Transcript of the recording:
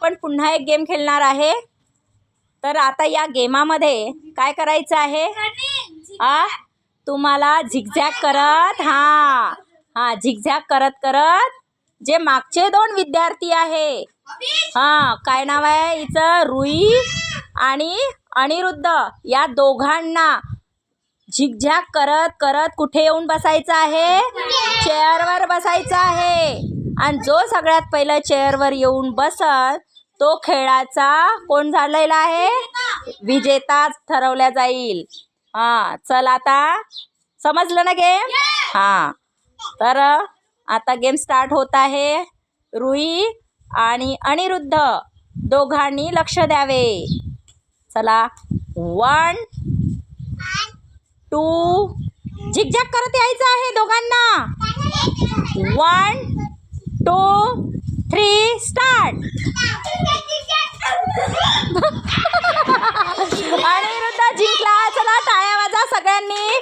आपण पुन्हा एक गेम खेळणार आहे. तर आता या गेमामध्ये काय करायचं आहे, तुम्हाला झिगझॅग करत झिगझॅग करत करत जे मागचे दोन विद्यार्थी आहे, काय नाव आहे हिचं, रुई आणि अनिरुद्ध, या दोघांना झिगझॅग करत करत कुठे येऊन बसायचं आहे, चेअरवर बसायचं आहे. आणि जो सगळ्यात पहिलं चेअरवर येऊन बसल तो खेळाचा कोण झालेला आहे, विजेता ठरवला जाईल. चल आता समजलं ना गेम. तर आता गेम स्टार्ट होत आहे. रुई आणि अनिरुद्ध दोघांनी लक्ष द्यावे. चला 1 2 झिगझॅग करत यायचं आहे दोघांना. 1 2 3 स्टार्ट. अनिरुद्ध जिंकला. चला टाळ्या वाजा सगळ्यांनी.